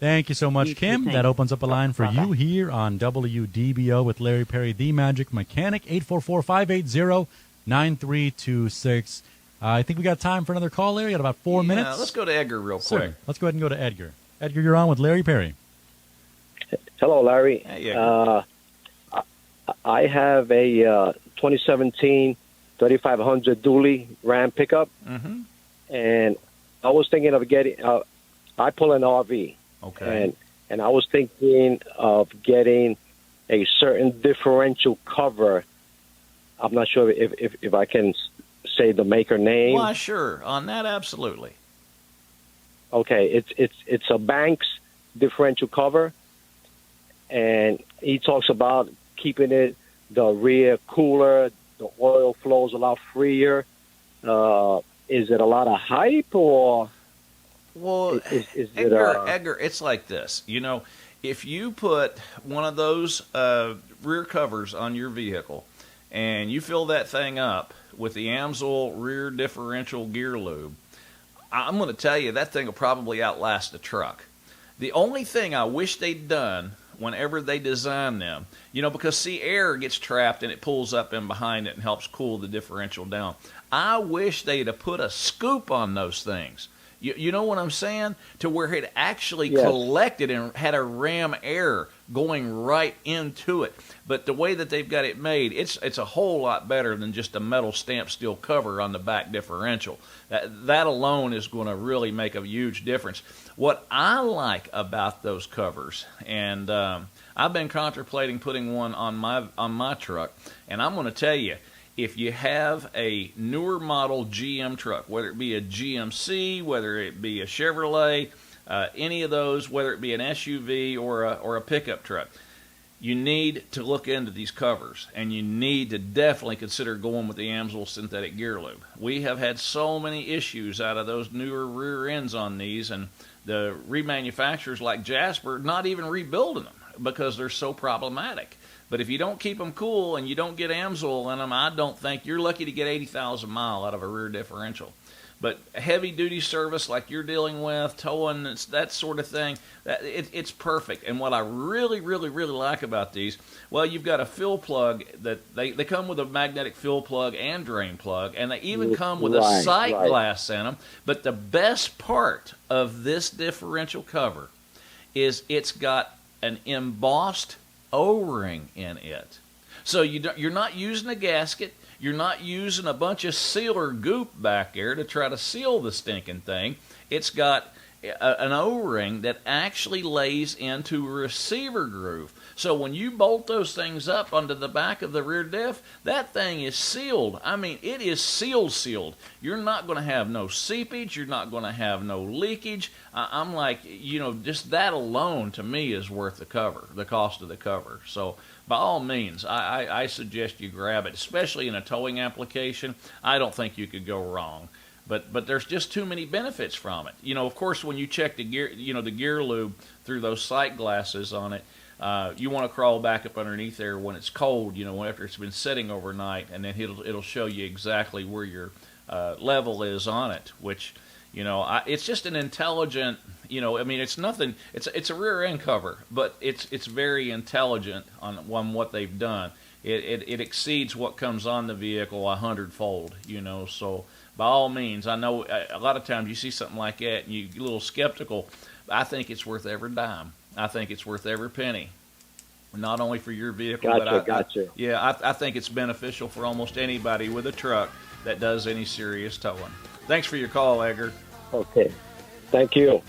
Thank you so much, Kim. That opens up a line for you here on WDBO with Larry Perry, the Magic Mechanic, 844-580-9326. I think we got time for another call, Larry. Got about 4 minutes. Let's go to Edgar real quick. Let's go ahead and go to Edgar. Edgar, you're on with Larry Perry. Hello, Larry. Hey, I have a 2017 3500 dually Ram pickup, and I was thinking of getting. I pull an RV, and I was thinking of getting a certain differential cover. I'm not sure if I can say the maker name. Why, sure. On that, absolutely. Okay, it's a Banks differential cover, and he talks about keeping the rear cooler. The oil flows a lot freer. Is it a lot of hype, or? Well, is Edgar, it's like this. You know, if you put one of those rear covers on your vehicle and you fill that thing up with the Amsoil rear differential gear lube, I'm going to tell you that thing will probably outlast the truck. The only thing I wish they'd done whenever they design them, because see, air gets trapped and it pulls up in behind it and helps cool the differential down. I wish they'd have put a scoop on those things. You know what I'm saying? To where it actually collected and had a ram air going right into it. But the way that they've got it made, it's a whole lot better than just a metal stamped steel cover on the back differential. That alone is going to really make a huge difference. What I like about those covers, and I've been contemplating putting one on my truck, and I'm going to tell you, if you have a newer model GM truck, whether it be a GMC, whether it be a Chevrolet, any of those, whether it be an SUV or a pickup truck, you need to look into these covers, and you need to definitely consider going with the Amsoil synthetic gear lube. We have had so many issues out of those newer rear ends on these, and the remanufacturers like Jasper not even rebuilding them because they're so problematic. But if you don't keep them cool and you don't get Amsoil in them, I don't think you're lucky to get 80,000 mile out of a rear differential. But heavy-duty service like you're dealing with, towing, that sort of thing, it's perfect. And what I really, really, really like about these, well, you've got a fill plug that they come with a magnetic fill plug and drain plug, and they even come with a sight glass in them. But the best part of this differential cover is it's got an embossed O-ring in it. So you're not using a gasket. You're not using a bunch of sealer goop back there to try to seal the stinking thing. It's got an O-ring that actually lays into a receiver groove. So when you bolt those things up onto the back of the rear diff, that thing is sealed. I mean, it is sealed. You're not going to have no seepage. You're not going to have no leakage. I'm like, just that alone to me is worth the cost of the cover. So by all means, I suggest you grab it, especially in a towing application. I don't think you could go wrong. But there's just too many benefits from it. Of course, when you check the gear, the gear lube through those sight glasses on it, you want to crawl back up underneath there when it's cold, after it's been sitting overnight, and then it'll show you exactly where your level is on it, which, it's just an intelligent, it's nothing, it's a rear end cover, but it's very intelligent on what they've done. It exceeds what comes on the vehicle 100-fold, so by all means, I know a lot of times you see something like that and you're a little skeptical. I think it's worth every dime. I think it's worth every penny, not only for your vehicle, Gotcha. I think it's beneficial for almost anybody with a truck that does any serious towing. Thanks for your call, Edgar. Okay. Thank you.